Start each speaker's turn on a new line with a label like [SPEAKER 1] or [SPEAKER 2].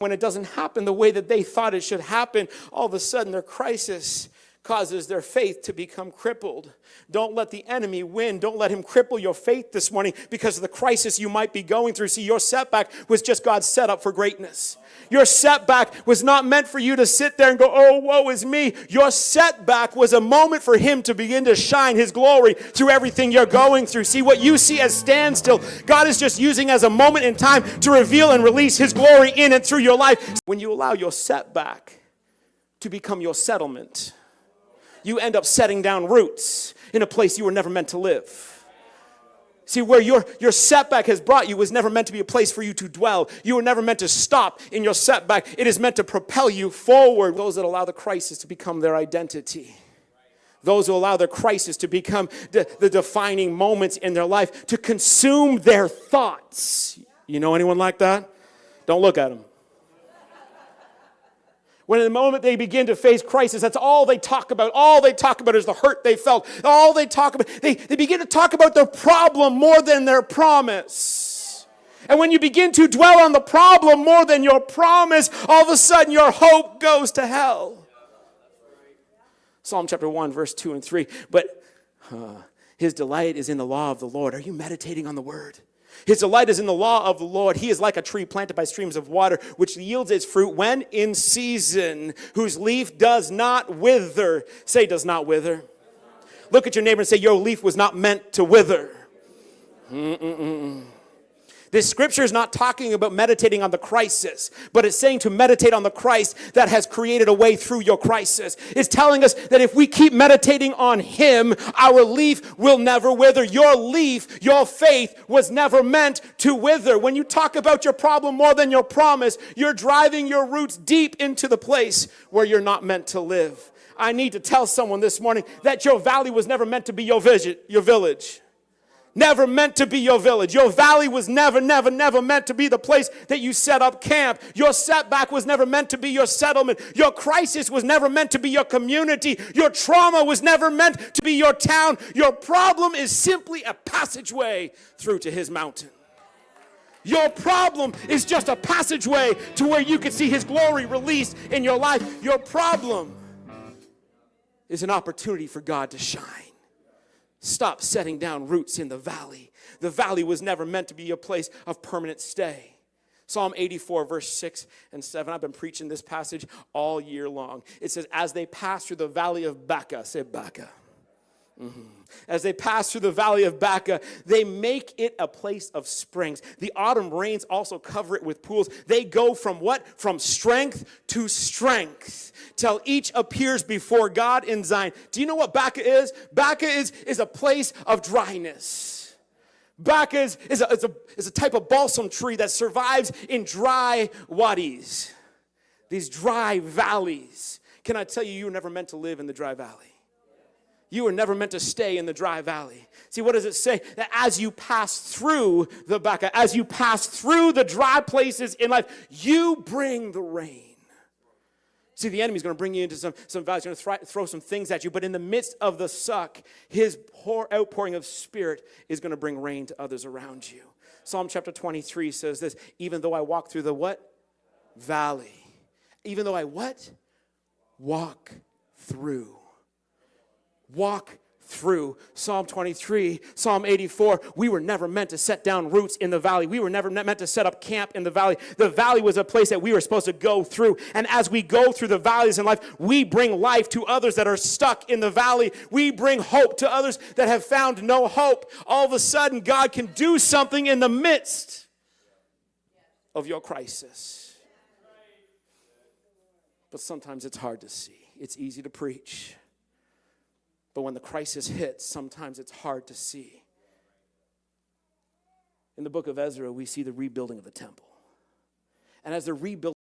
[SPEAKER 1] when it doesn't happen the way that they thought it should happen, all of a sudden their crisis causes their faith to become crippled. Don't let the enemy win. Don't let him cripple your faith this morning because of the crisis you might be going through. See, your setback was just God's setup for greatness. Your setback was not meant for you to sit there and go, oh, woe is me. Your setback was a moment for him to begin to shine his glory through everything you're going through. See, what you see as standstill, God is just using as a moment in time to reveal and release his glory in and through your life. When you allow your setback to become your settlement, you end up setting down roots in a place you were never meant to live. See, where your setback has brought you was never meant to be a place for you to dwell. You were never meant to stop in your setback. It is meant to propel you forward. Those that allow the crisis to become their identity. Those who allow their crisis to become the defining moments in their life, to consume their thoughts. You know anyone like that? Don't look at them. When in the moment they begin to face crisis, that's all they talk about. All they talk about is the hurt they felt. All they talk about, they begin to talk about their problem more than their promise. And when you begin to dwell on the problem more than your promise, all of a sudden your hope goes to hell. Psalm chapter 1, verse 2 and 3. But his delight is in the law of the Lord. Are you meditating on the word? His delight is in the law of the Lord. He is like a tree planted by streams of water, which yields its fruit when in season, whose leaf does not wither. Say, does not wither. Look at your neighbor and say, your leaf was not meant to wither. This scripture is not talking about meditating on the crisis, but it's saying to meditate on the Christ that has created a way through your crisis. It's telling us that if we keep meditating on him, our leaf will never wither. Your leaf, your faith was never meant to wither. When you talk about your problem more than your promise, you're driving your roots deep into the place where you're not meant to live. I need to tell someone this morning that your valley was never meant to be your village. Never meant to be your village. Your valley was never meant to be the place that you set up camp. Your setback was never meant to be your settlement. Your crisis was never meant to be your community. Your trauma was never meant to be your town. Your problem is simply a passageway through to his mountain. Your problem is just a passageway to where you can see his glory released in your life. Your problem is an opportunity for God to shine. Stop setting down roots in the valley. The valley was never meant to be a place of permanent stay. Psalm 84, verse 6 and 7. I've been preaching this passage all year long. It says, as they pass through the valley of Baca, say Baca. As they pass through the valley of Baca, they make it a place of springs. The autumn rains also cover it with pools. They go from what? From strength to strength, till each appears before God in Zion. Do you know what Baca is? Baca is a place of dryness. Baca is a type of balsam tree that survives in dry wadis, these dry valleys. Can I tell you, you were never meant to live in the dry valley. You were never meant to stay in the dry valley. See, what does it say? That as you pass through the Baca, as you pass through the dry places in life, you bring the rain. See, the enemy's going to bring you into some valleys. He's going to throw some things at you. But in the midst of the suck, his outpouring of spirit is going to bring rain to others around you. Psalm chapter 23 says this, even though I walk through the what? Valley. Even though I what? Walk through. Walk through. Psalm 23, Psalm 84, we were never meant to set down roots in the valley. We were never meant to set up camp in the valley. The valley was a place that we were supposed to go through. And as we go through the valleys in life, we bring life to others that are stuck in the valley. We bring hope to others that have found no hope. All of a sudden, God can do something in the midst of your crisis. But sometimes it's hard to see. It's easy to preach. But when the crisis hits, sometimes it's hard to see. In the book of Ezra, we see the rebuilding of the temple. And as they're rebuilding